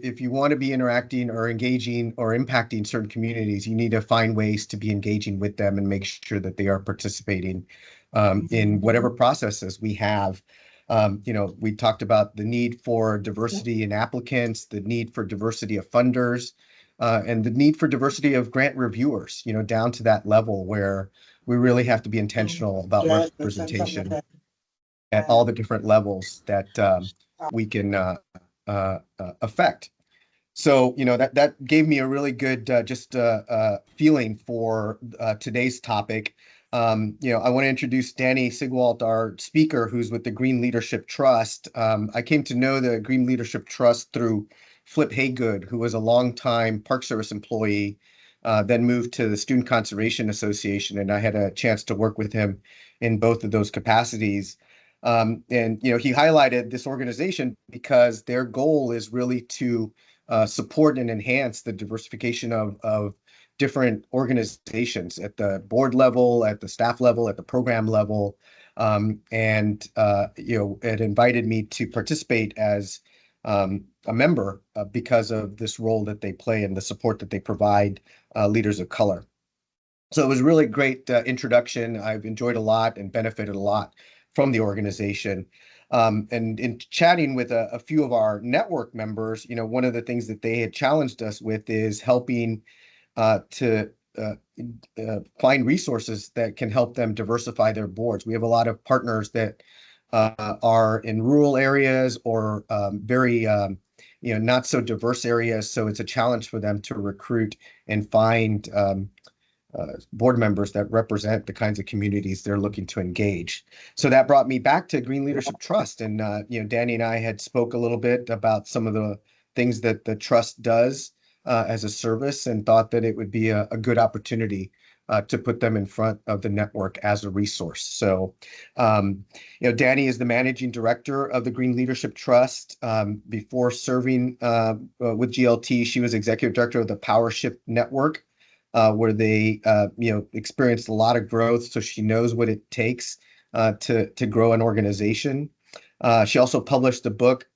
if you want to be interacting or engaging or impacting certain communities, you need to find ways to be engaging with them and make sure that they are participating in whatever processes we have. We talked about the need for diversity in applicants, the need for diversity of funders, and the need for diversity of grant reviewers, down to that level where we really have to be intentional about representation at all the different levels that we can affect. So, that gave me a really good feeling for today's topic. I want to introduce Danny Sigwalt, our speaker, who's with the Green Leadership Trust. I came to know the Green Leadership Trust through Flip Haygood, who was a longtime Park Service employee, then moved to the Student Conservation Association, and I had a chance to work with him in both of those capacities. And he highlighted this organization because their goal is really to support and enhance the diversification of different organizations at the board level, at the staff level, at the program level. It invited me to participate as a member because of this role that they play and the support that they provide leaders of color. So it was a really great introduction. I've enjoyed a lot and benefited a lot from the organization. And in chatting with a few of our network members, one of the things that they had challenged us with is helping to find resources that can help them diversify their boards. We have a lot of partners that are in rural areas or very not so diverse areas. So it's a challenge for them to recruit and find board members that represent the kinds of communities they're looking to engage. So that brought me back to Green Leadership Trust. And, Danny and I had spoke a little bit about some of the things that the trust does as a service and thought that it would be a good opportunity to put them in front of the network as a resource. So, Danny is the managing director of the Green Leadership Trust. Before serving with GLT, she was executive director of the PowerShift Network, where they, experienced a lot of growth. So she knows what it takes to grow an organization. She also published a book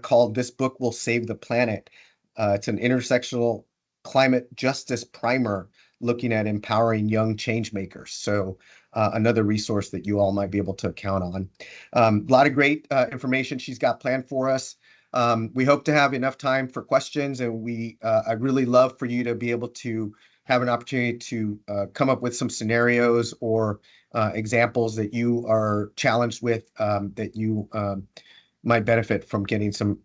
called "This Book Will Save the Planet." It's an intersectional climate justice primer looking at empowering young change makers. So another resource that you all might be able to count on. A lot of great information she's got planned for us. We hope to have enough time for questions, and I'd really love for you to be able to have an opportunity to come up with some scenarios or examples that you are challenged with that you might benefit from getting some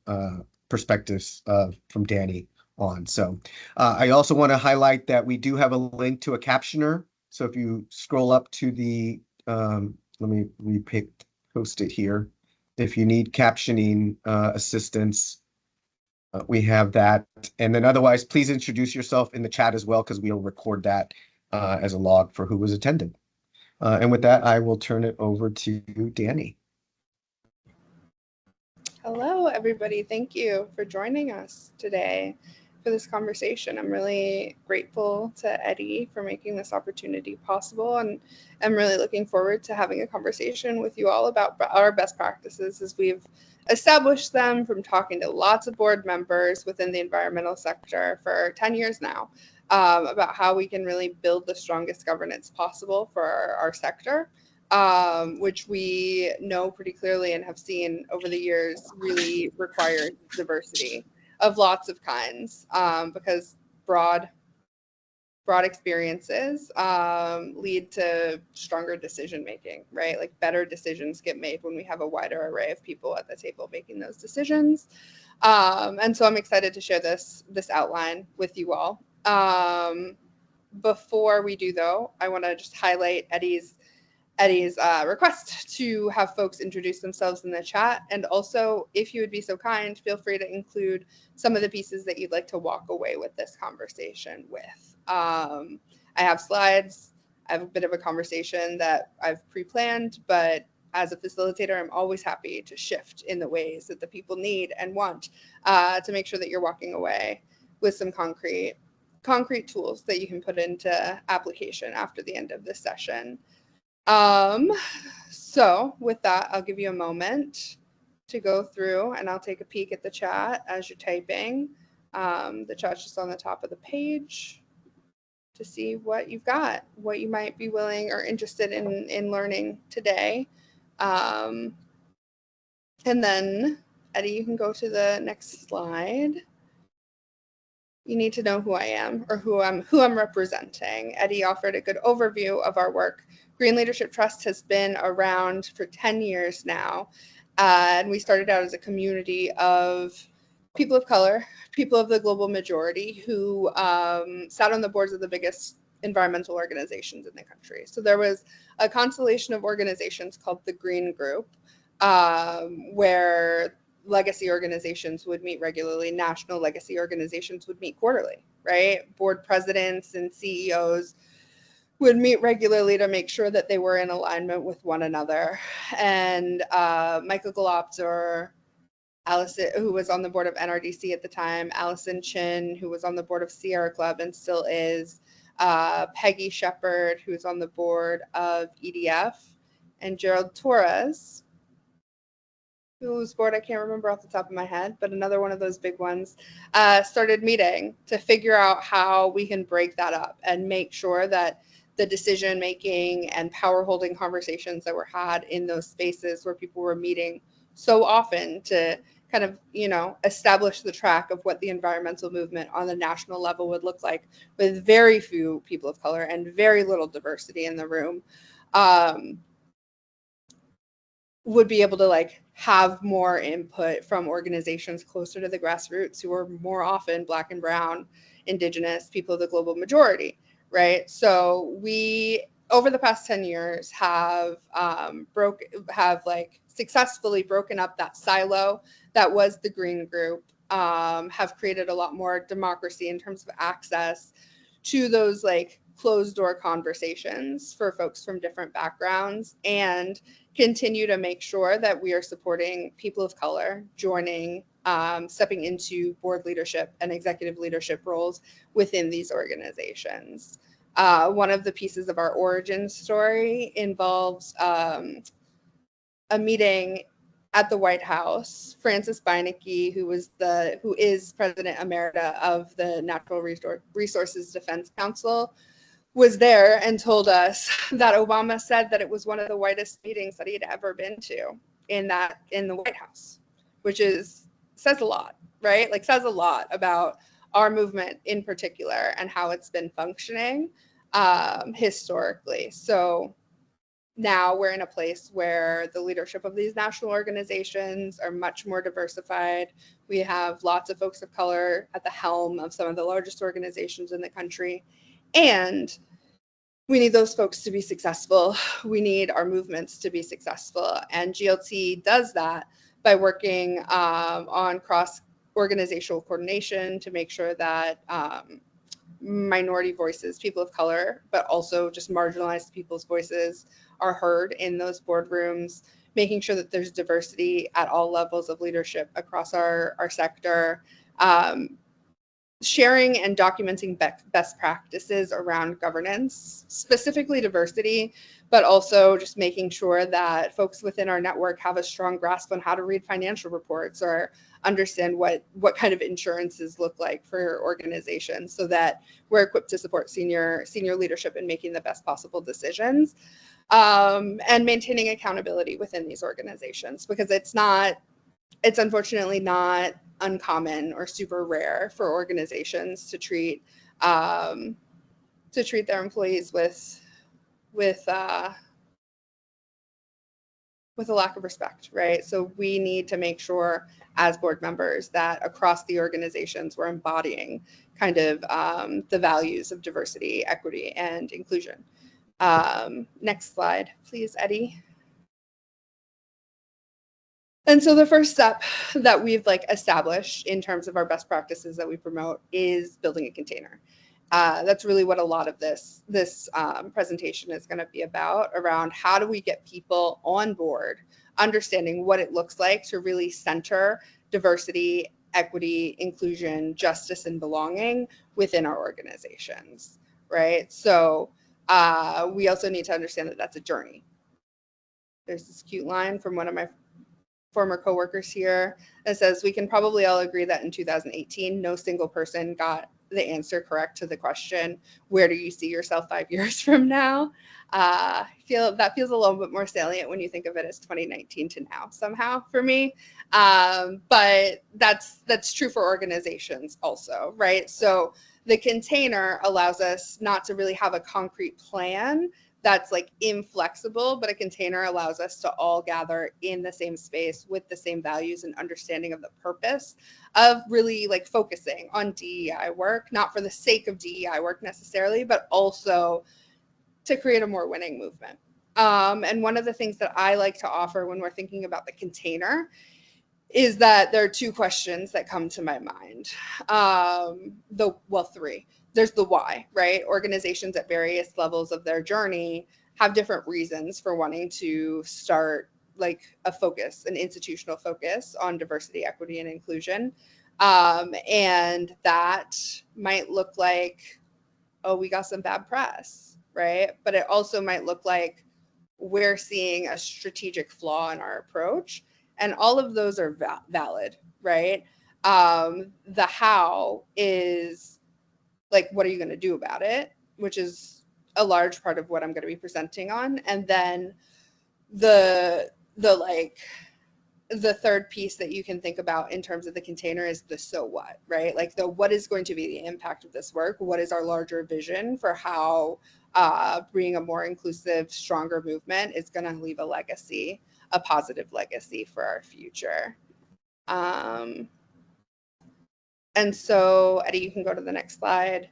perspectives from Danny on. So I also want to highlight that we do have a link to a captioner. So if you scroll up to the, let me post it here. If you need captioning assistance, we have that. And then otherwise, please introduce yourself in the chat as well, because we'll record that as a log for who was attended. And with that, I will turn it over to Danny. Hello, everybody. Thank you for joining us today for this conversation. I'm really grateful to Eddie for making this opportunity possible, and I'm really looking forward to having a conversation with you all about our best practices as we've established them from talking to lots of board members within the environmental sector for 10 years now, about how we can really build the strongest governance possible for our sector. Which we know pretty clearly and have seen over the years really requires diversity of lots of kinds, because broad experiences lead to stronger decision making, right? Like better decisions get made when we have a wider array of people at the table making those decisions. And so I'm excited to share this outline with you all. Before we do, though, I want to just highlight Eddie's request to have folks introduce themselves in the chat. And also, if you would be so kind, feel free to include some of the pieces that you'd like to walk away with this conversation with. I have slides. I have a bit of a conversation that I've pre-planned, but as a facilitator, I'm always happy to shift in the ways that the people need and want to make sure that you're walking away with some concrete tools that you can put into application after the end of this session. So with that, I'll give you a moment to go through, and I'll take a peek at the chat as you're typing. the chat's just on the top of the page to see what you've got, what you might be willing or interested in learning today. And then, Eddie, you can go to the next slide. You need to know who I am or who I'm representing. Eddie offered a good overview of our work. Green Leadership Trust has been around for 10 years now. And we started out as a community of people of color, people of the global majority who sat on the boards of the biggest environmental organizations in the country. So there was a constellation of organizations called the Green Group, where legacy organizations would meet regularly, national legacy organizations would meet quarterly, right? Board presidents and CEOs would meet regularly to make sure that they were in alignment with one another. And Michael Galopzer, Allison, who was on the board of NRDC at the time, Allison Chin, who was on the board of Sierra Club and still is, Peggy Shepard, who is on the board of EDF, and Gerald Torres, whose board I can't remember off the top of my head, but another one of those big ones, started meeting to figure out how we can break that up and make sure that the decision making and power holding conversations that were had in those spaces where people were meeting so often to kind of, establish the track of what the environmental movement on the national level would look like with very few people of color and very little diversity in the room, would be able to have more input from organizations closer to the grassroots who are more often Black and Brown, Indigenous, people of the global majority, right? So we, over the past 10 years, have successfully broken up that silo that was the Green Group, have created a lot more democracy in terms of access to those closed door conversations for folks from different backgrounds, and continue to make sure that we are supporting people of color joining, stepping into board leadership and executive leadership roles within these organizations. One of the pieces of our origin story involves a meeting at the White House. Francis Beinecke, who is President Emerita of the Natural Resources Defense Council, was there and told us that Obama said that it was one of the whitest meetings that he had ever been to in the White House, which says a lot, right? Says a lot about our movement in particular and how it's been functioning historically. So now we're in a place where the leadership of these national organizations are much more diversified. We have lots of folks of color at the helm of some of the largest organizations in the country. And we need those folks to be successful. We need our movements to be successful. And GLT does that by working on cross-organizational coordination to make sure that minority voices, people of color, but also just marginalized people's voices are heard in those boardrooms, making sure that there's diversity at all levels of leadership across our sector, sharing and documenting best practices around governance, specifically diversity, but also just making sure that folks within our network have a strong grasp on how to read financial reports or understand what kind of insurances look like for organizations, so that we're equipped to support senior leadership in making the best possible decisions, and maintaining accountability within these organizations, because it's unfortunately not uncommon or super rare for organizations to treat their employees with a lack of respect, right? So we need to make sure as board members that across the organizations we're embodying kind of the values of diversity, equity, and inclusion. Next slide, please, Eddie. And so the first step that we've established in terms of our best practices that we promote is building a container. That's really what a lot of this presentation is going to be about, around how do we get people on board, understanding what it looks like to really center diversity, equity, inclusion, justice, and belonging within our organizations, right? So we also need to understand that that's a journey. There's this cute line from one of my former coworkers here that says we can probably all agree that in 2018, no single person got the answer correct to the question, where do you see yourself 5 years from now? I feel that feels a little bit more salient when you think of it as 2019 to now somehow for me. But that's true for organizations also, right? So the container allows us not to really have a concrete plan that's like inflexible, but a container allows us to all gather in the same space with the same values and understanding of the purpose of really like focusing on DEI work, not for the sake of DEI work necessarily, but also to create a more winning movement. And one of the things that I like to offer when we're thinking about the container is that there are two questions that come to my mind. Three. There's the why, right? Organizations at various levels of their journey have different reasons for wanting to start like a focus, an institutional focus on diversity, equity, and inclusion. And that might look like, oh, we got some bad press, right? But it also might look like we're seeing a strategic flaw in our approach. And all of those are valid, right? The how is like, what are you going to do about it? Which is a large part of what I'm going to be presenting on. And then the third piece that you can think about in terms of the container is the so what, right? Like what is going to be the impact of this work? What is our larger vision for how being a more inclusive, stronger movement is going to leave a legacy, a positive legacy for our future. And so, Eddie, you can go to the next slide.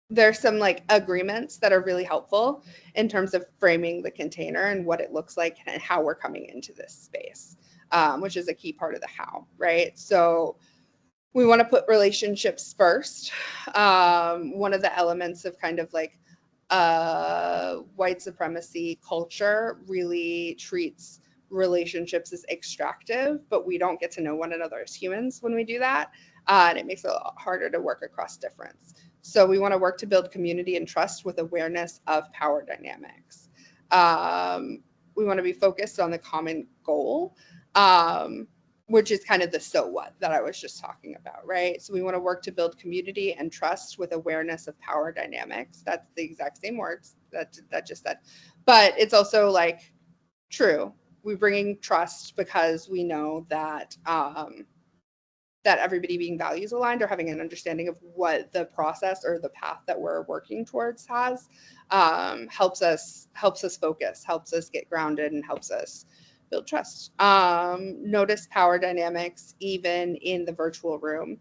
There's some like agreements that are really helpful in terms of framing the container and what it looks like and how we're coming into this space, which is a key part of the how, right? So we want to put relationships first. One of the elements of kind of like white supremacy culture really treats relationships as extractive, but we don't get to know one another as humans when we do that. And it makes it a lot harder to work across difference. So we want to work to build community and trust with awareness of power dynamics. We want to be focused on the common goal, which is kind of the so what that I was just talking about, right? So we want to work to build community and trust with awareness of power dynamics. That's the exact same words that just said. But it's also like true. We're bringing trust because we know that that everybody being values aligned or having an understanding of what the process or the path that we're working towards has helps us focus, helps us get grounded, and helps us build trust. Notice power dynamics even in the virtual room.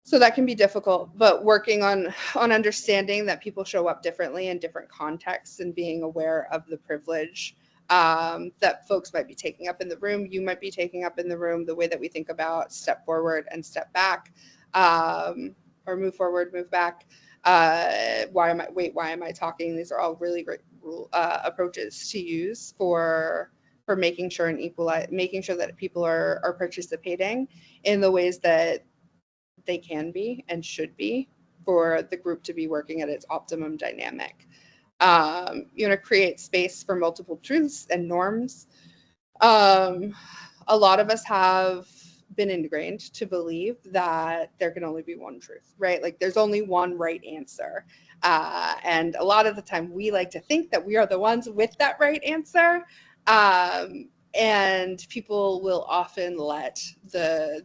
So that can be difficult, but working on understanding that people show up differently in different contexts and being aware of the privilege that folks might be taking up in the room, you might be taking up in the room, the way that we think about step forward and step back, or move forward, move back. Why am I talking? These are all really great approaches to use for making sure making sure that people are participating in the ways that they can be and should be for the group to be working at its optimum dynamic. You want to create space for multiple truths and norms. A lot of us have been ingrained to believe that there can only be one truth, right? Like there's only one right answer. And a lot of the time we like to think that we are the ones with that right answer. And people will often let the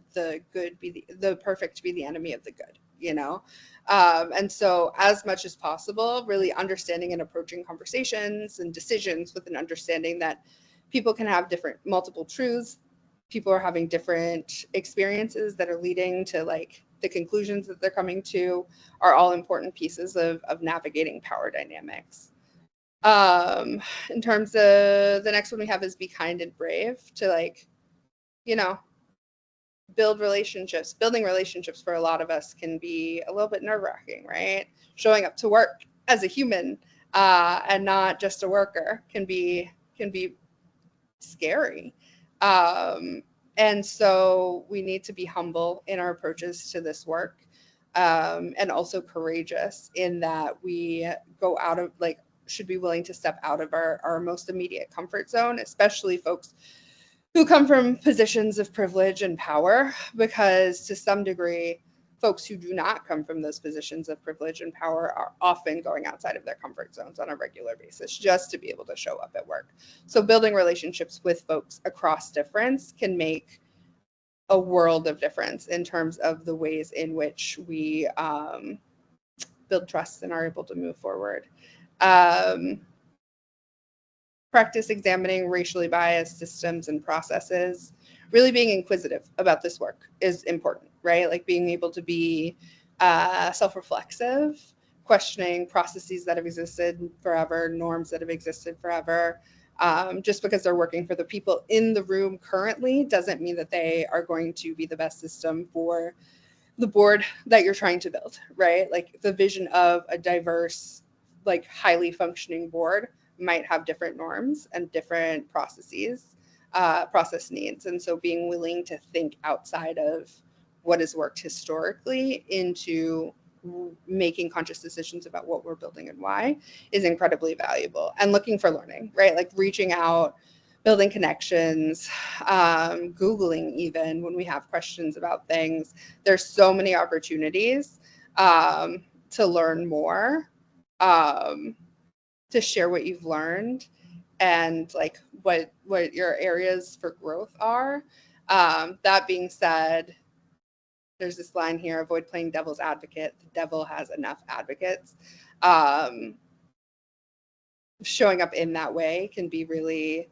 good be the perfect be the enemy of the good, you know? And so as much as possible, really understanding and approaching conversations and decisions with an understanding that people can have multiple truths. People are having different experiences that are leading to like the conclusions that they're coming to are all important pieces of navigating power dynamics. In terms of the next one we have is be kind and brave to like, you know, building relationships for a lot of us can be a little bit nerve-wracking, right? Showing up to work as a human and not just a worker can be scary. And so we need to be humble in our approaches to this work, and also courageous in that we go out of like should be willing to step out of our most immediate comfort zone, especially folks who come from positions of privilege and power, because to some degree, folks who do not come from those positions of privilege and power are often going outside of their comfort zones on a regular basis just to be able to show up at work. So building relationships with folks across difference can make a world of difference in terms of the ways in which we build trust and are able to move forward. Practice examining racially biased systems and processes. Really being inquisitive about this work is important, right? Like being able to be self-reflexive, questioning processes that have existed forever, norms that have existed forever. Just because they're working for the people in the room currently doesn't mean that they are going to be the best system for the board that you're trying to build, right? Like the vision of a diverse, like highly functioning board might have different norms and different processes, process needs. And so being willing to think outside of what has worked historically into making conscious decisions about what we're building and why is incredibly valuable. And looking for learning, right? Like reaching out, building connections, Googling even when we have questions about things. There's so many opportunities to learn more, to share what you've learned and like what your areas for growth are. That being said, there's this line here, avoid playing devil's advocate. The devil has enough advocates. Showing up in that way can be really,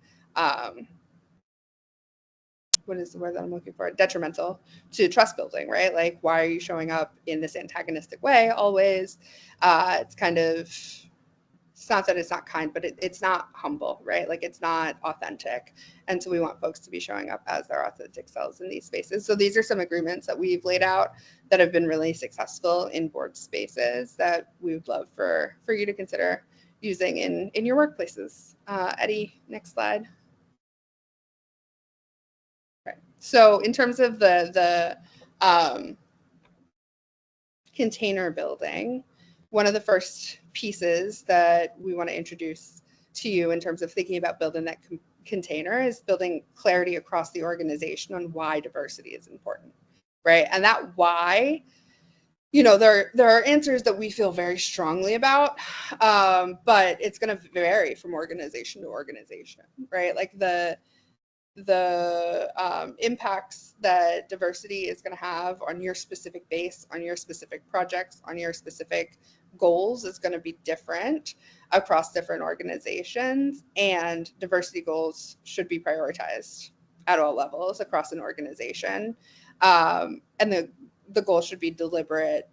what is the word that I'm looking for? Detrimental to trust building, right? Like, why are you showing up in this antagonistic way always? It's kind of, it's not that it's not kind, but it's not humble, right? Like it's not authentic. And so we want folks to be showing up as their authentic selves in these spaces. So these are some agreements that we've laid out that have been really successful in board spaces that we would love for you to consider using in your workplaces. Eddie, next slide. Right. So in terms of the container building, one of the first pieces that we want to introduce to you in terms of thinking about building that container is building clarity across the organization on why diversity is important, right? And that why, you know, there are answers that we feel very strongly about, but it's going to vary from organization to organization, right? Like the impacts that diversity is going to have on your specific base, on your specific projects, on your specific goals is going to be different across different organizations, and diversity goals should be prioritized at all levels across an organization, and the goal should be deliberate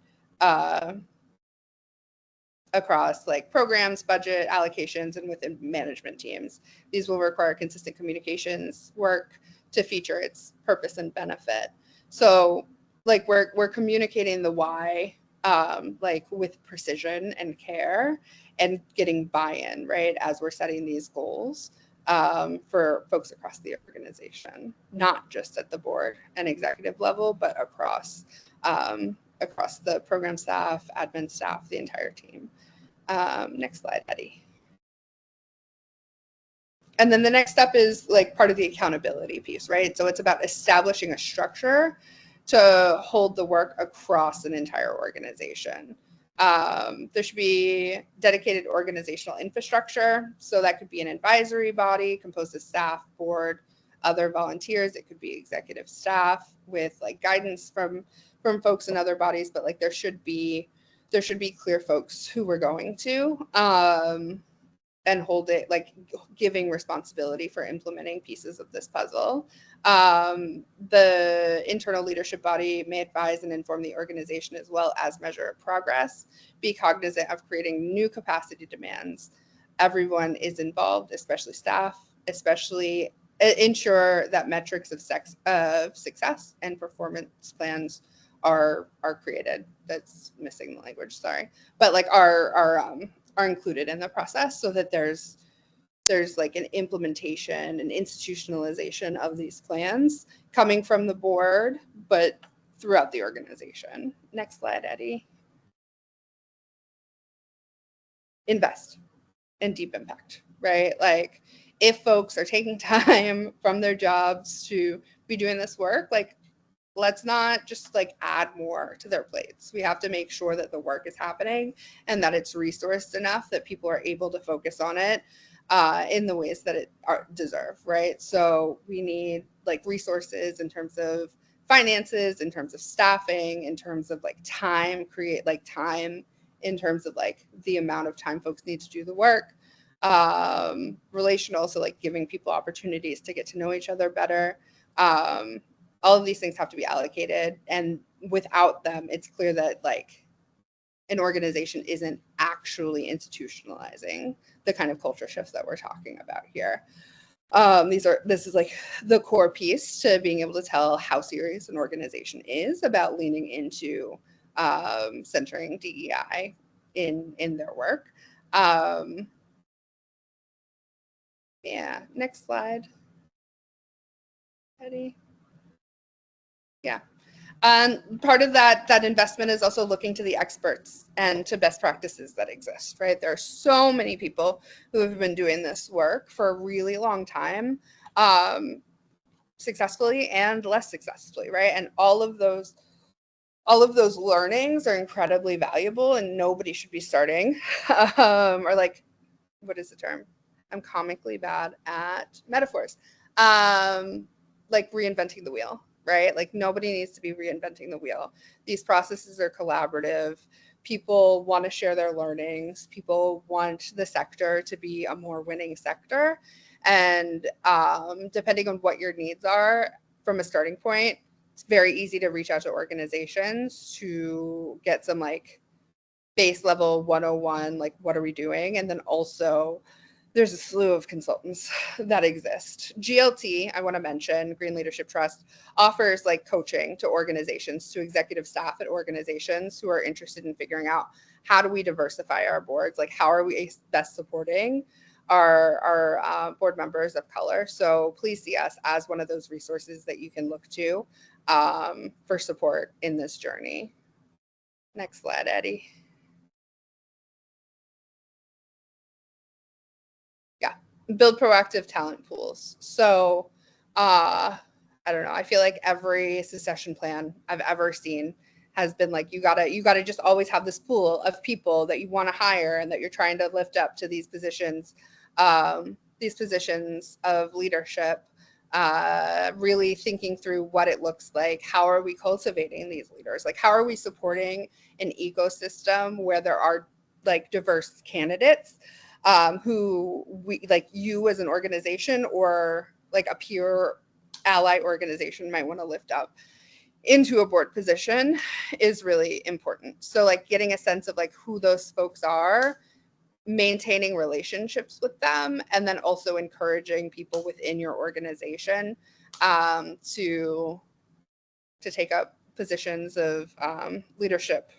across like programs, budget allocations, and within management teams. These will require consistent communications work to feature its purpose and benefit. So like we're communicating the why like with precision and care and getting buy-in, right, as we're setting these goals for folks across the organization, not just at the board and executive level, but across the program staff, admin staff, the entire team. Next slide, Eddie. And then the next step is like part of the accountability piece, right? So it's about establishing a structure to hold the work across an entire organization. There should be dedicated organizational infrastructure. So that could be an advisory body composed of staff, board, other volunteers. It could be executive staff with like guidance from folks in other bodies, but like there should be clear folks who we're going to and hold it, like giving responsibility for implementing pieces of this puzzle. The internal leadership body may advise and inform the organization as well as measure progress, be cognizant of creating new capacity demands. Everyone is involved, especially staff, especially ensure that metrics of success and performance plans are created. That's missing the language, sorry, but like are included in the process so that there's like an implementation and institutionalization of these plans coming from the board, but throughout the organization. Next slide, Eddie. Invest. and deep impact, right? Like if folks are taking time from their jobs to be doing this work, like let's not just like add more to their plates. We have to make sure that the work is happening and that it's resourced enough that people are able to focus on it in the ways that it deserve, right? So we need like resources in terms of finances, in terms of staffing, in terms of like time, create like time in terms of like the amount of time folks need to do the work. Relational, so like giving people opportunities to get to know each other better. All of these things have to be allocated, and without them it's clear that like an organization isn't actually institutionalizing the kind of culture shifts that we're talking about here. This is like the core piece to being able to tell how serious an organization is about leaning into centering DEI in their work. Yeah, next slide, Eddie. Yeah. Part of that investment is also looking to the experts and to best practices that exist, right? There are so many people who have been doing this work for a really long time, successfully and less successfully, right? And all of those learnings are incredibly valuable, and nobody should be starting or like, what is the term? I'm comically bad at metaphors. Like reinventing the wheel, right? Like nobody needs to be reinventing the wheel. These processes are collaborative. People want to share their learnings. People want the sector to be a more winning sector. And depending on what your needs are from a starting point, it's very easy to reach out to organizations to get some like base level 101, like what are we doing? And then also there's a slew of consultants that exist. GLT, I want to mention, Green Leadership Trust, offers like coaching to organizations, to executive staff at organizations who are interested in figuring out how do we diversify our boards? Like how are we best supporting our board members of color? So please see us as one of those resources that you can look to for support in this journey. Next slide, Eddie. Yeah, build proactive talent pools. So I don't know, I feel like every succession plan I've ever seen has been like, you gotta just always have this pool of people that you want to hire and that you're trying to lift up to these positions of leadership. Really thinking through what it looks like. How are we cultivating these leaders? Like how are we supporting an ecosystem where there are like diverse candidates who we like, you as an organization or like a peer ally organization might want to lift up into a board position is really important. So like getting a sense of like who those folks are, maintaining relationships with them, and then also encouraging people within your organization to take up positions of leadership,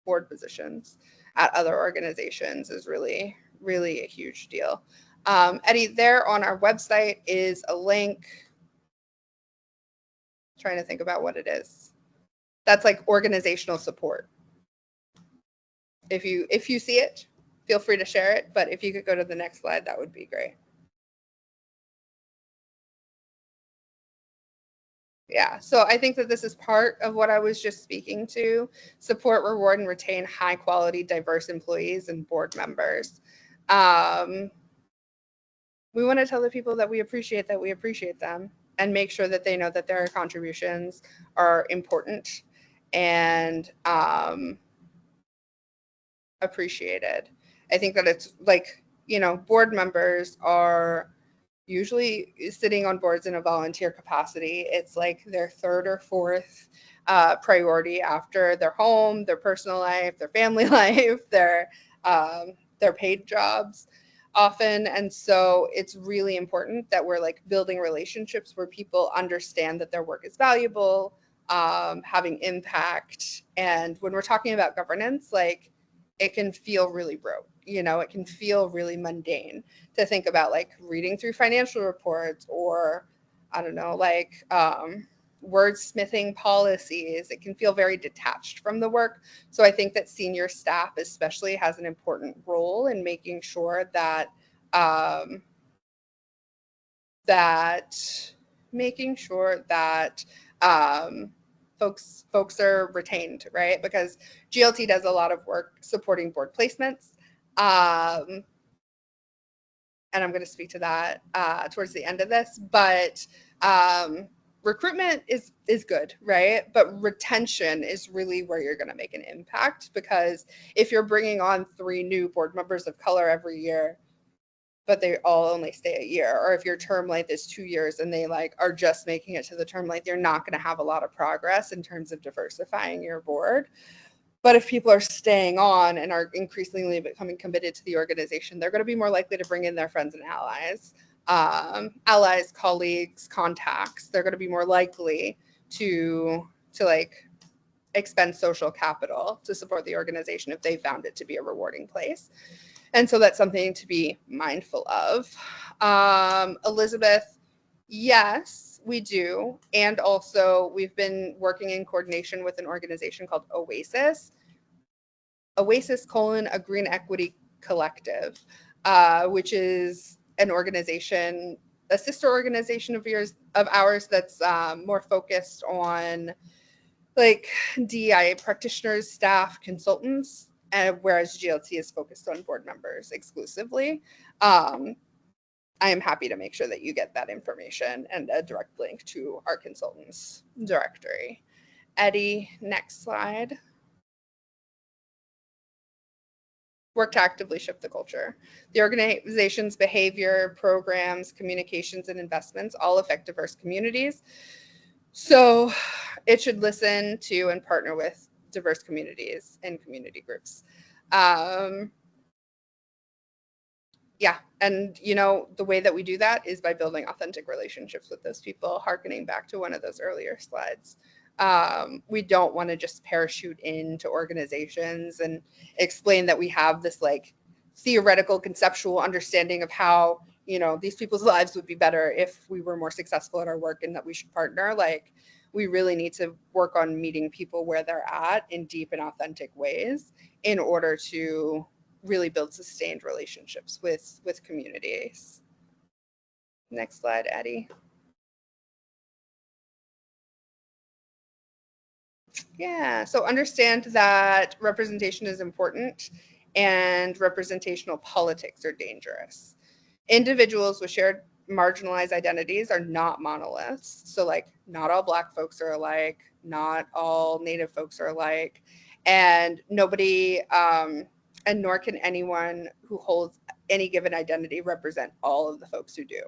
board positions at other organizations is really, really a huge deal. Eddie, there on our website is a link. Trying to think about what it is. That's like organizational support. If you see it, feel free to share it. But if you could go to the next slide, that would be great. Yeah, so I think that this is part of what I was just speaking to: support, reward, and retain high quality, diverse employees and board members. We want to tell the people that we appreciate them, and make sure that they know that their contributions are important and appreciated. I think that it's like, board members are usually sitting on boards in a volunteer capacity. It's like their third or fourth priority after their home, their personal life, their family life, their paid jobs often. And so it's really important that we're like building relationships where people understand that their work is valuable, having impact. And when we're talking about governance, like it can feel really rote, it can feel really mundane to think about like reading through financial reports or I don't know, like wordsmithing policies. It can feel very detached from the work. So I think that senior staff especially has an important role in making sure that folks are retained, right? Because GLT does a lot of work supporting board placements. And I'm going to speak to that towards the end of this, but recruitment is good, right? But retention is really where you're going to make an impact, because if you're bringing on 3 new board members of color every year, but they all only stay a year, or if your term length is 2 years and they like are just making it to the term length, you're not going to have a lot of progress in terms of diversifying your board. But if people are staying on and are increasingly becoming committed to the organization, they're going to be more likely to bring in their friends and allies, colleagues, contacts. They're going to be more likely to like expend social capital to support the organization if they found it to be a rewarding place. And so that's something to be mindful of. Elizabeth, yes, we do. And also we've been working in coordination with an organization called Oasis, a Green Equity Collective, which is an organization, a sister organization of ours that's more focused on like DEI practitioners, staff, consultants, whereas GLT is focused on board members exclusively. I am happy to make sure that you get that information and a direct link to our consultants directory. Eddie, next slide. Work to actively shift the culture. The organization's behavior, programs, communications, and investments all affect diverse communities. So it should listen to and partner with diverse communities and community groups. Yeah, and you know, the way that we do that is by building authentic relationships with those people, harkening back to one of those earlier slides. We don't want to just parachute into organizations and explain that we have this like theoretical conceptual understanding of how, you know, these people's lives would be better if we were more successful at our work and that we should partner. Like, we really need to work on meeting people where they're at in deep and authentic ways in order to really build sustained relationships with communities. Next slide, Eddie. Yeah, so understand that representation is important and representational politics are dangerous. Individuals with shared marginalized identities are not monoliths. So like not all Black folks are alike, not all Native folks are alike, and nobody, and nor can anyone who holds any given identity represent all of the folks who do.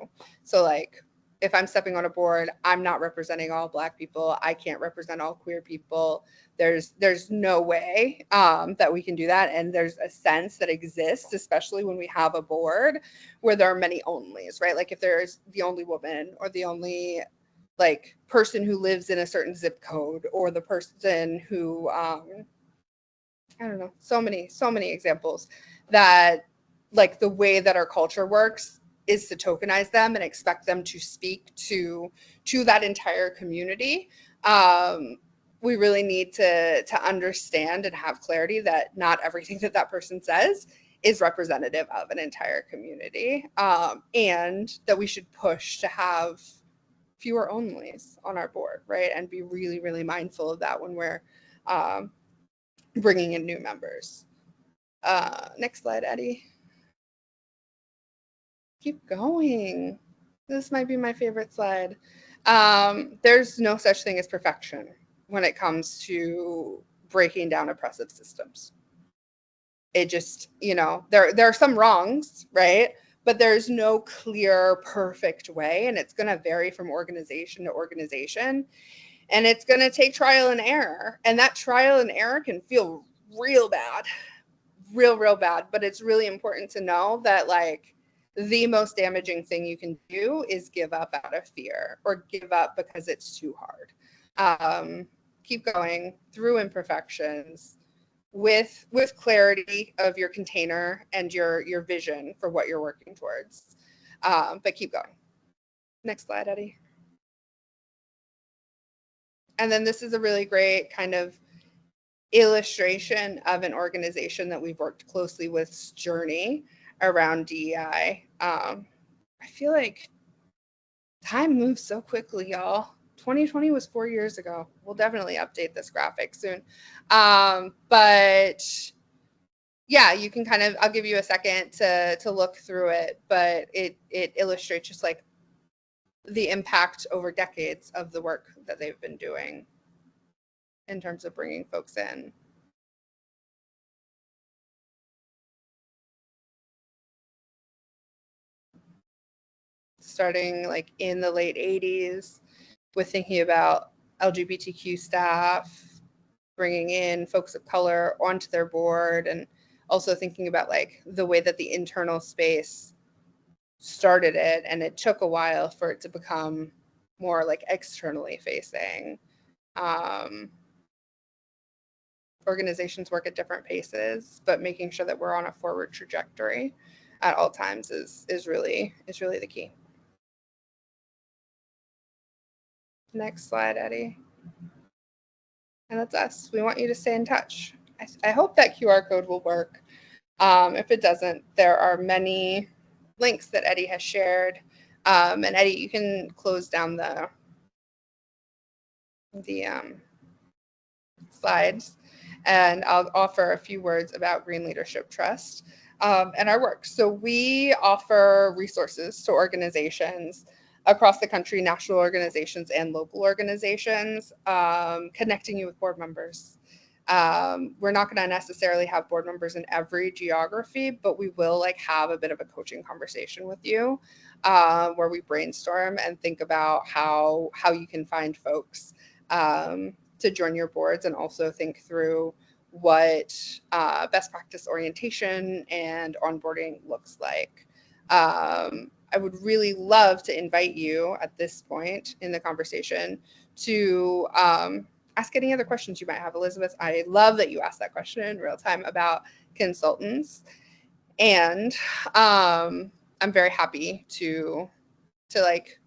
So like if I'm stepping on a board, I'm not representing all Black people. I can't represent all queer people. There's no way that we can do that. And there's a sense that exists, especially when we have a board where there are many onlys, right? Like if there's the only woman or the only like person who lives in a certain zip code, or the person who, I don't know, so many examples that like the way that our culture works is to tokenize them and expect them to speak to that entire community. We really need to understand and have clarity that not everything that that person says is representative of an entire community, and that we should push to have fewer onlys on our board, right? And be really, really mindful of that when we're bringing in new members. Next slide, Eddie. Keep going. This might be my favorite slide. There's no such thing as perfection when it comes to breaking down oppressive systems. It just, you know, there are some wrongs, right? But there's no clear, perfect way, and it's going to vary from organization to organization, and it's going to take trial and error, and that trial and error can feel real bad, real bad. But it's really important to know that like the most damaging thing you can do is give up out of fear or give up because it's too hard. Keep going through imperfections with clarity of your container and your vision for what you're working towards. But keep going. Next slide, Eddie. And then this is a really great kind of illustration of an organization that we've worked closely with's journey around DEI. I feel like time moves so quickly, y'all. 2020 was 4 years ago. We'll definitely update this graphic soon. But yeah, you can kind of, I'll give you a second to look through it, but it illustrates just like the impact over decades of the work that they've been doing in terms of bringing folks in. Starting like in the late 80s with thinking about LGBTQ staff, bringing in folks of color onto their board, and also thinking about like the way that the internal space started it, and it took a while for it to become more like externally facing. Organizations work at different paces, but making sure that we're on a forward trajectory at all times is really the key. Next slide, Eddie. And that's us. We want you to stay in touch. I hope that QR code will work. If it doesn't, there are many links that Eddie has shared. And Eddie, you can close down the slides, and I'll offer a few words about Green Leadership Trust and our work. So we offer resources to organizations across the country, national organizations and local organizations, connecting you with board members. We're not going to necessarily have board members in every geography, but we will like have a bit of a coaching conversation with you where we brainstorm and think about how you can find folks to join your boards, and also think through what best practice orientation and onboarding looks like. I would really love to invite you at this point in the conversation to ask any other questions you might have. Elizabeth, I love that you asked that question in real time about consultants. And I'm very happy to like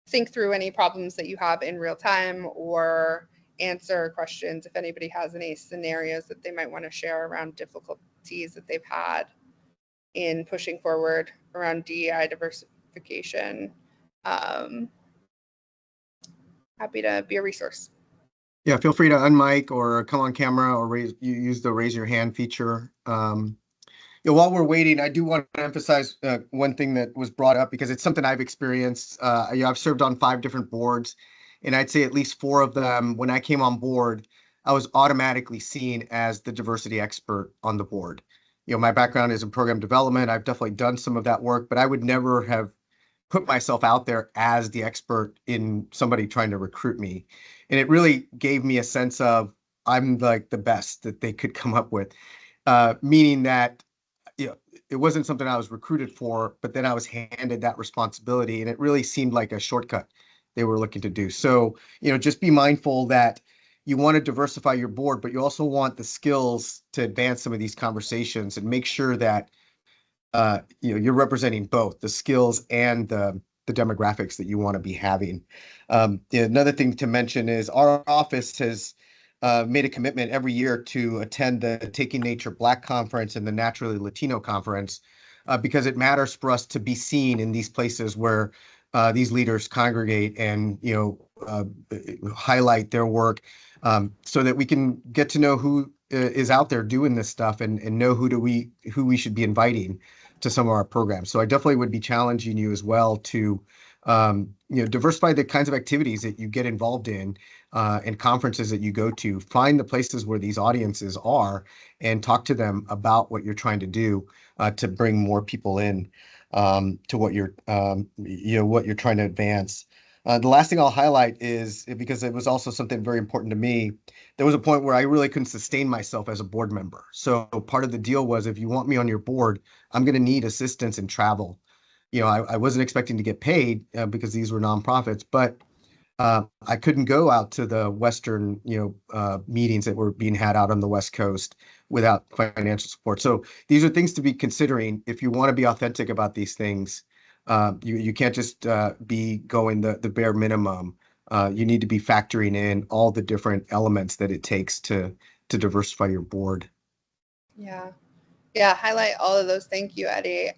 think through any problems that you have in real time, or answer questions if anybody has any scenarios that they might want to share around difficulties that they've had in pushing forward around DEI diversification. Happy to be a resource. Yeah, feel free to unmic or come on camera, or use the raise your hand feature. While we're waiting, I do want to emphasize one thing that was brought up, because it's something I've experienced. I've served on 5 different boards, and I'd say at least 4 of them, when I came on board, I was automatically seen as the diversity expert on the board. My background is in program development. I've definitely done some of that work, but I would never have put myself out there as the expert in somebody trying to recruit me. And it really gave me a sense of I'm like the best that they could come up with, meaning that it wasn't something I was recruited for, but then I was handed that responsibility, and it really seemed like a shortcut they were looking to do. So, just be mindful that you want to diversify your board, but you also want the skills to advance some of these conversations, and make sure that you're representing both the skills and the demographics that you want to be having. Another thing to mention is our office has made a commitment every year to attend the Taking Nature Black Conference and the Naturally Latino Conference, because it matters for us to be seen in these places where these leaders congregate, and highlight their work, so that we can get to know who is out there doing this stuff, and know who we should be inviting to some of our programs. So I definitely would be challenging you as well to diversify the kinds of activities that you get involved in, and conferences that you go to. Find the places where these audiences are, and talk to them about what you're trying to do to bring more people in to what you're trying to advance. The last thing I'll highlight is, because it was also something very important to me, there was a point where I really couldn't sustain myself as a board member. So part of the deal was, if you want me on your board, I'm going to need assistance in travel. I wasn't expecting to get paid because these were nonprofits, but I couldn't go out to the Western, meetings that were being had out on the West Coast without financial support. So these are things to be considering if you want to be authentic about these things. You can't just be going the bare minimum you need to be factoring in all the different elements that it takes to diversify your board. Yeah. Yeah, highlight all of those. Thank you, Eddie.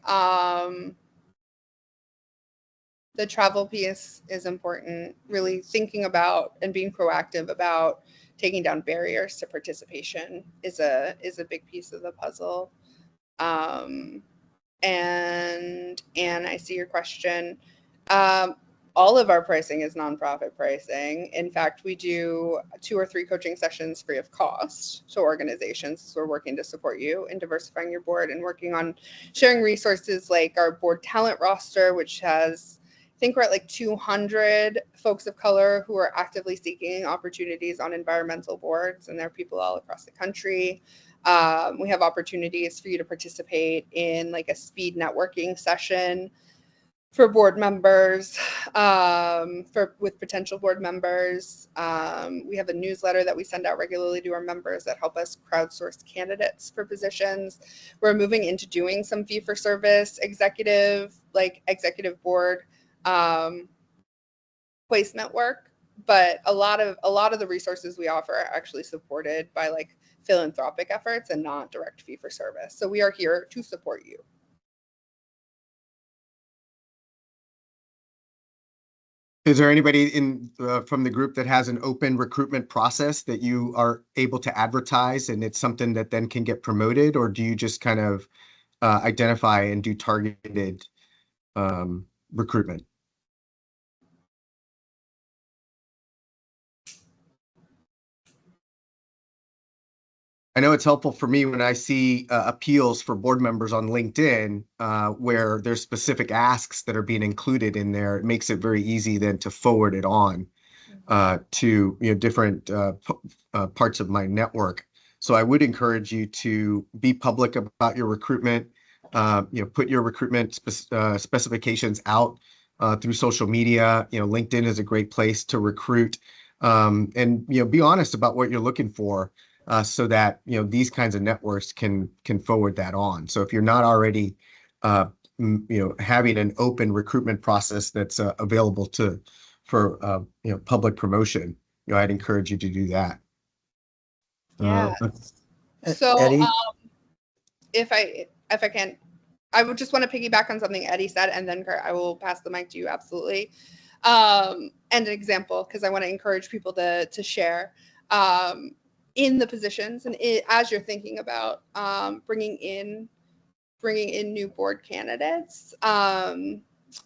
The travel piece is important, really thinking about and being proactive about taking down barriers to participation is a big piece of the puzzle. And I see your question. Um, all of our pricing is nonprofit pricing. In fact, we do 2 or 3 coaching sessions free of cost to organizations. So we're working to support you in diversifying your board and working on sharing resources like our board talent roster, which has, I think we're at like 200 folks of color who are actively seeking opportunities on environmental boards, and there are people all across the country. We have opportunities for you to participate in like a speed networking session for board members, with potential board members. We have a newsletter that we send out regularly to our members that help us crowdsource candidates for positions. We're moving into doing some fee for service executive board placement work, but a lot of the resources we offer are actually supported by like philanthropic efforts and not direct fee for service. So we are here to support you. Is there anybody in from the group that has an open recruitment process that you are able to advertise and it's something that then can get promoted, or do you just kind of identify and do targeted recruitment? I know it's helpful for me when I see appeals for board members on LinkedIn where there's specific asks that are being included in there. It makes it very easy then to forward it on to different parts of my network. So I would encourage you to be public about your recruitment. Put your recruitment specifications out through social media. LinkedIn is a great place to recruit, and be honest about what you're looking for. So that these kinds of networks can forward that on. So if you're not already having an open recruitment process that's available for public promotion, I'd encourage you to do that. Yeah. So Eddie? If I can, I would just want to piggyback on something Eddie said, and then Kurt, I will pass the mic to you. Absolutely. And an example, because I want to encourage people to share. In the positions and as you're thinking about bringing in new board candidates,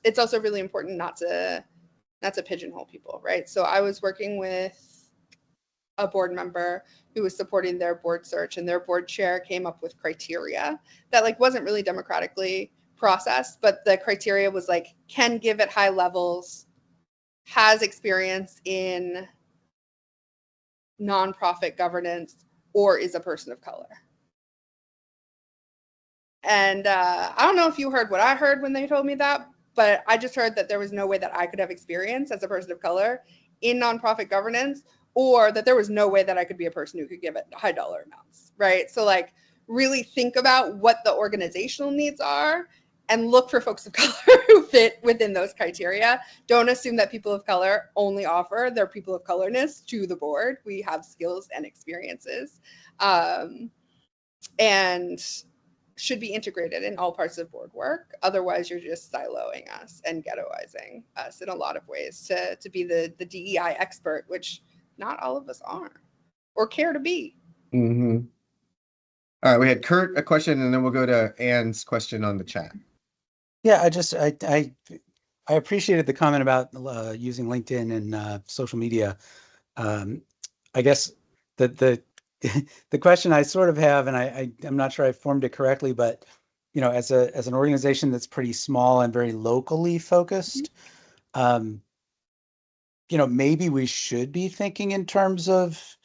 it's also really important not to pigeonhole people, right? So I was working with a board member who was supporting their board search, and their board chair came up with criteria that like wasn't really democratically processed, but the criteria was like can give at high levels, has experience in nonprofit governance, or is a person of color. And I don't know if you heard what I heard when they told me that, but I just heard that there was no way that I could have experience as a person of color in nonprofit governance, or that there was no way that I could be a person who could give it high dollar amounts, right? So like really think about what the organizational needs are and look for folks of color who fit within those criteria. Don't assume that people of color only offer their people of colorness to the board. We have skills and experiences, and should be integrated in all parts of board work. Otherwise, you're just siloing us and ghettoizing us in a lot of ways to be the DEI expert, which not all of us are or care to be. Mm-hmm. All right, we had Kurt a question, and then we'll go to Anne's question on the chat. Yeah, I appreciated the comment about using LinkedIn and social media. I guess the the question I sort of have, and I'm not sure I formed it correctly, but as an organization that's pretty small and very locally focused, maybe we should be thinking in terms of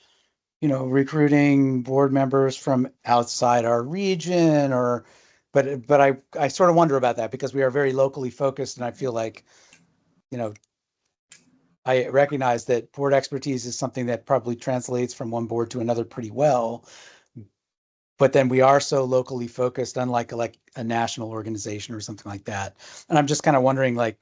recruiting board members from outside our region, but I sort of wonder about that because we are very locally focused, and I feel like I recognize that board expertise is something that probably translates from one board to another pretty well, but then we are so locally focused, unlike like a national organization or something like that. And I'm just kind of wondering, like,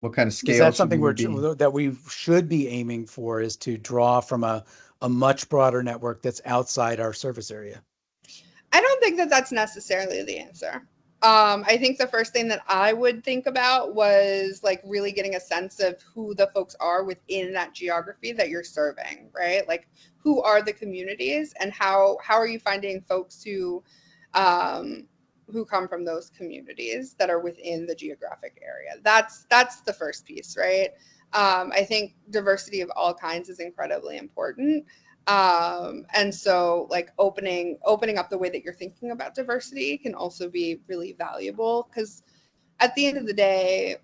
What kind of Is scale that should something we be? that we should be aiming for, is to draw from a much broader network that's outside our service area? I don't think that that's necessarily the answer. I think the first thing that I would think about was like really getting a sense of who the folks are within that geography that you're serving, right? Like who are the communities, and how are you finding folks who come from those communities that are within the geographic area. That's the first piece, right? I think diversity of all kinds is incredibly important. And so like opening up the way that you're thinking about diversity can also be really valuable, because at the end of the day,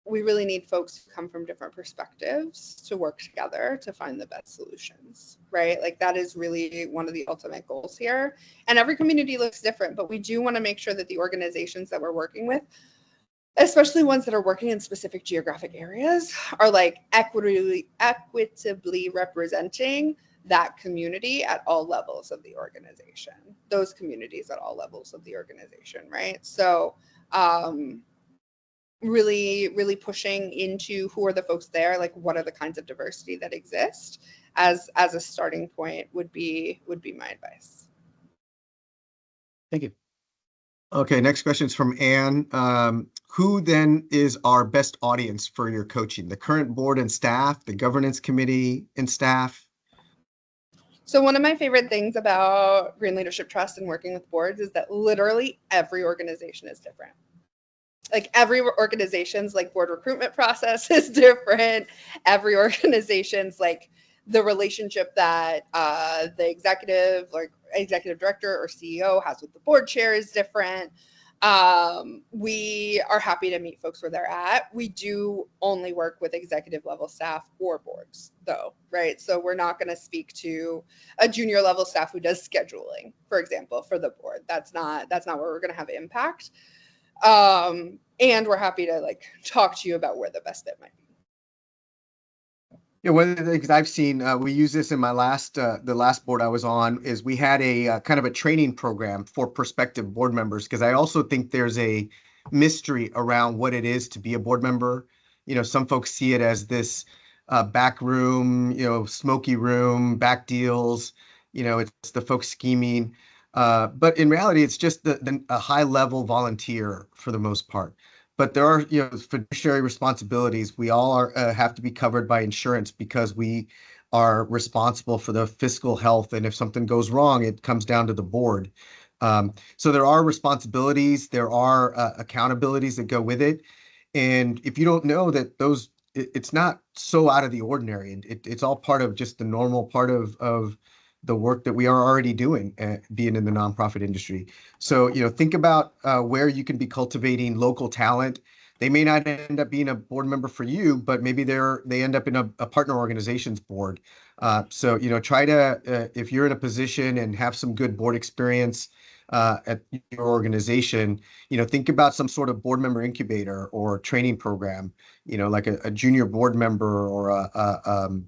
we really need folks who come from different perspectives to work together to find the best solutions, right? Like that is really one of the ultimate goals here. And every community looks different, but we do want to make sure that the organizations that we're working with, especially ones that are working in specific geographic areas, are like equitably representing that community at all levels of the organization, those communities at all levels of the organization, right? So really pushing into who are the folks there, like what are the kinds of diversity that exist as a starting point would be my advice. Thank you. Okay, next question is from Anne. Who then is our best audience for your coaching? The current board and staff, the governance committee and staff? So one of my favorite things about Green Leadership Trust and working with boards is that literally every organization is different. Like every organization's like board recruitment process is different. Every organization's like the relationship that the executive director or CEO has with the board chair is different. We are happy to meet folks where they're at. We do only work with executive level staff or boards though, right? So we're not going to speak to a junior level staff who does scheduling, for example, for the board. That's not where we're going to have impact. And we're happy to like talk to you about where the best fit might be. Yeah, one of the things I've seen, we use this in my the last board I was on, is we had a kind of a training program for prospective board members, because I also think there's a mystery around what it is to be a board member. You know, some folks see it as this back room, smoky room, back deals, it's the folks scheming. But in reality, it's just a high level volunteer for the most part. But there are, fiduciary responsibilities. We all have to be covered by insurance because we are responsible for the fiscal health. And if something goes wrong, it comes down to the board. So there are responsibilities, there are accountabilities that go with it. And if you don't know that it's not so out of the ordinary. And it's all part of just the normal part of the work that we are already doing, being in the nonprofit industry. So, think about where you can be cultivating local talent. They may not end up being a board member for you, but maybe they end up in a partner organizations board. So, try to, if you're in a position and have some good board experience at your organization, think about some sort of board member incubator or training program, like a junior board member or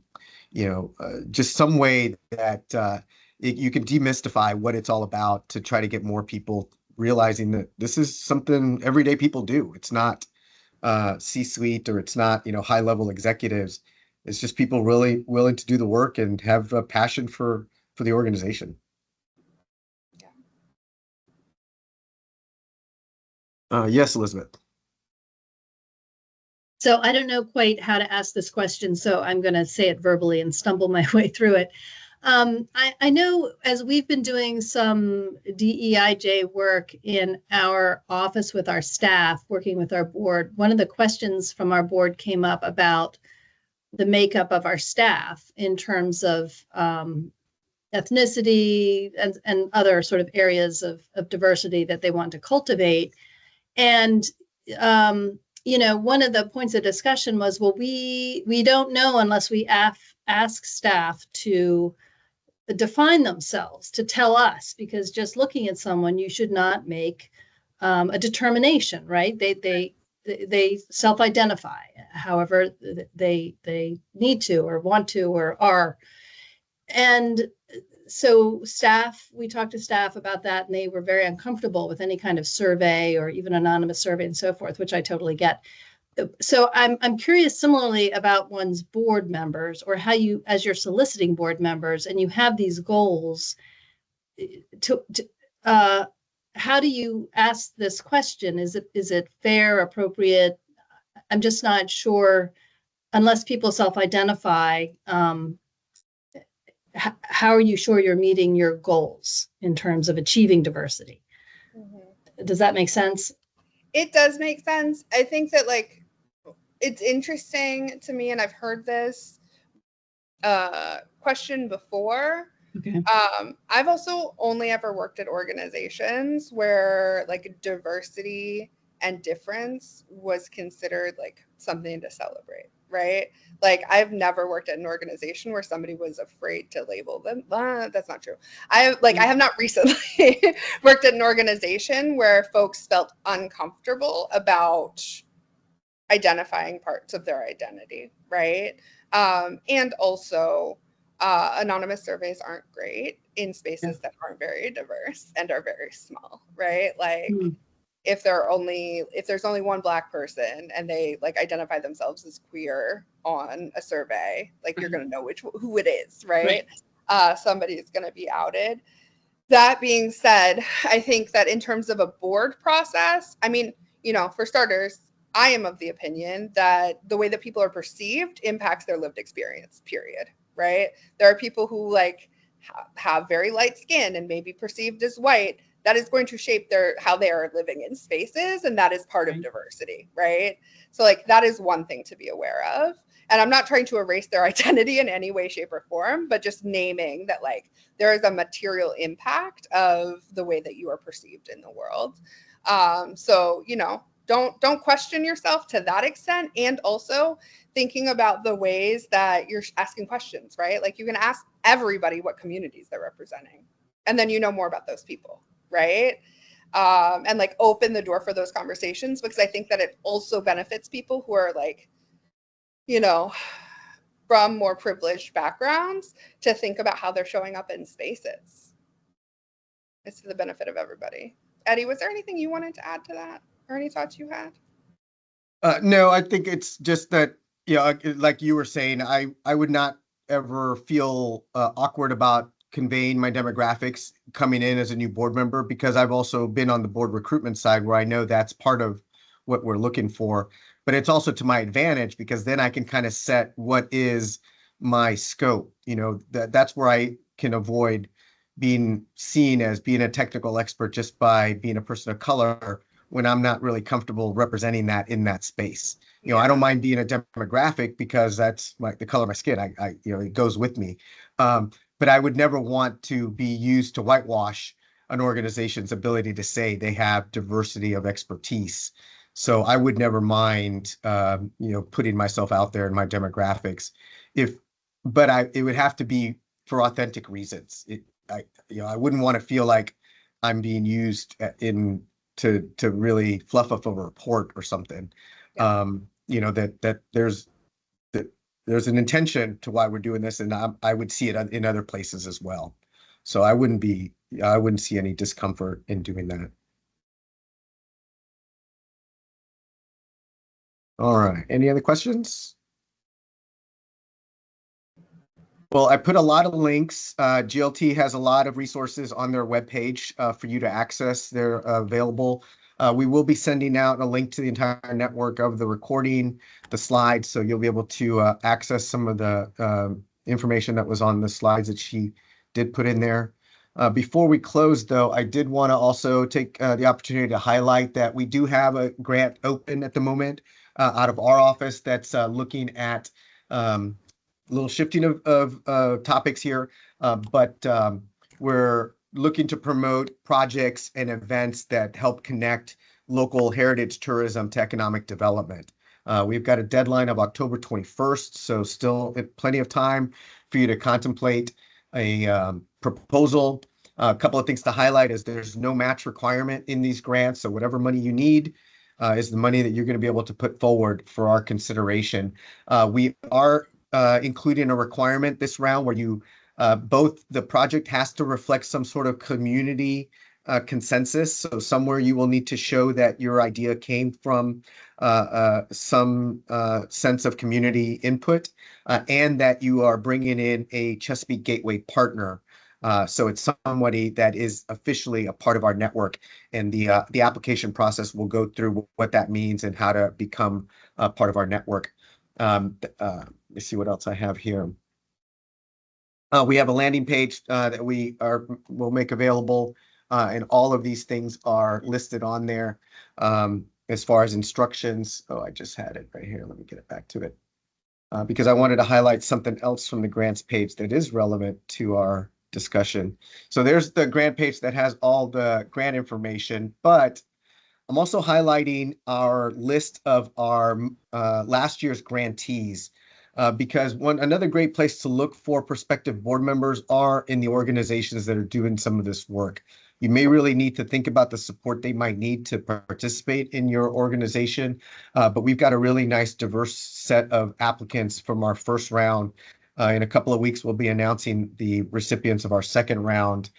just some way that you can demystify what it's all about to try to get more people realizing that this is something everyday people do. It's not C-suite, or it's not, high-level executives. It's just people really willing to do the work and have a passion for the organization. Yes, Elizabeth. So I don't know quite how to ask this question, so I'm going to say it verbally and stumble my way through it. I know as we've been doing some DEIJ work in our office with our staff, working with our board, one of the questions from our board came up about the makeup of our staff in terms of ethnicity and other sort of areas of diversity that they want to cultivate. And one of the points of discussion was, well, we don't know unless we ask staff to define themselves, to tell us, because just looking at someone, you should not make a determination, right? They self-identify however they need to or want to or are. And so we talked to staff about that, and they were very uncomfortable with any kind of survey or even anonymous survey and so forth, which I totally get. So I'm curious similarly about one's board members, or how you, as you're soliciting board members and you have these goals, to how do you ask this question? Is it fair, appropriate? I'm just not sure, unless people self-identify. How are you sure you're meeting your goals in terms of achieving diversity? Mm-hmm. Does that make sense? It does make sense. I think that like it's interesting to me, and I've heard this question before. Okay. I've also only ever worked at organizations where like diversity and difference was considered like something to celebrate, right? Like I've never worked at an organization where somebody was afraid to label them. That's not true. I have not recently worked at an organization where folks felt uncomfortable about identifying parts of their identity, right? And also, anonymous surveys aren't great in spaces that aren't very diverse and are very small, right? Like if there's only one Black person and they like identify themselves as queer on a survey, like you're gonna know who it is, right? Somebody is gonna be outed. That being said, I think that in terms of a board process, I mean, for starters, I am of the opinion that the way that people are perceived impacts their lived experience, period, right? There are people who like have very light skin and may be perceived as white. That is going to shape how they are living in spaces, and that is part of diversity, right? So like that is one thing to be aware of. And I'm not trying to erase their identity in any way, shape, or form, but just naming that like there is a material impact of the way that you are perceived in the world. So don't question yourself to that extent, and also thinking about the ways that you're asking questions, right? Like you can ask everybody what communities they're representing, and then more about those people, right? And like open the door for those conversations, because I think that it also benefits people who are like, from more privileged backgrounds to think about how they're showing up in spaces. It's to the benefit of everybody. Eddie, was there anything you wanted to add to that, or any thoughts you had? No, I think it's just that, like you were saying, I would not ever feel awkward about conveying my demographics coming in as a new board member, because I've also been on the board recruitment side where I know that's part of what we're looking for. But it's also to my advantage, because then I can kind of set what is my scope. That's where I can avoid being seen as being a technical expert just by being a person of color, when I'm not really comfortable representing that in that space. I don't mind being a demographic because that's the color of my skin. It goes with me. But I would never want to be used to whitewash an organization's ability to say they have diversity of expertise. So I would never mind, putting myself out there in my demographics, but it would have to be for authentic reasons. I wouldn't want to feel like I'm being used to really fluff up a report or something. That there's an intention to why we're doing this, and I would see it in other places as well. So I wouldn't see any discomfort in doing that. All right. Any other questions? Well, I put a lot of links. GLT has a lot of resources on their webpage for you to access. They're available. We will be sending out a link to the entire network of the recording, the slides, so you'll be able to access some of the information that was on the slides that she did put in there. Before we close, though, I did want to also take the opportunity to highlight that we do have a grant open at the moment out of our office that's looking at a little shifting of topics here, but we're looking to promote projects and events that help connect local heritage tourism to economic development. We've got a deadline of October 21st, so still plenty of time for you to contemplate a proposal. A couple of things to highlight is there's no match requirement in these grants, so whatever money you need is the money that you're going to be able to put forward for our consideration. We are including a requirement this round where both the project has to reflect some sort of community consensus. So somewhere you will need to show that your idea came from some sense of community input, and that you are bringing in a Chesapeake Gateway partner. So it's somebody that is officially a part of our network, and the application process will go through what that means and how to become a part of our network. Let me see what else I have here. We have a landing page that will make available, and all of these things are listed on there. As far as instructions, oh, I just had it right here. Let me get it back to it, because I wanted to highlight something else from the grants page that is relevant to our discussion. So there's the grant page that has all the grant information, but I'm also highlighting our list of our last year's grantees, because another great place to look for prospective board members are in the organizations that are doing some of this work. You may really need to think about the support they might need to participate in your organization, but we've got a really nice diverse set of applicants from our first round. In a couple of weeks, we'll be announcing the recipients of our second round.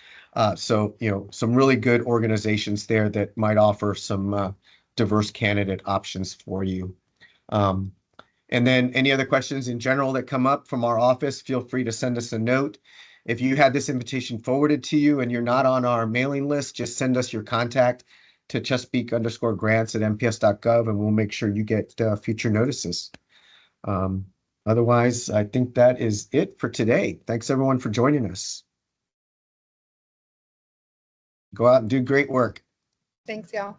So, some really good organizations there that might offer some diverse candidate options for you. And then any other questions in general that come up from our office, feel free to send us a note. If you had this invitation forwarded to you and you're not on our mailing list, just send us your contact to Chesapeake_grants@mps.gov, and we'll make sure you get future notices. Otherwise, I think that is it for today. Thanks everyone for joining us. Go out and do great work. Thanks, y'all.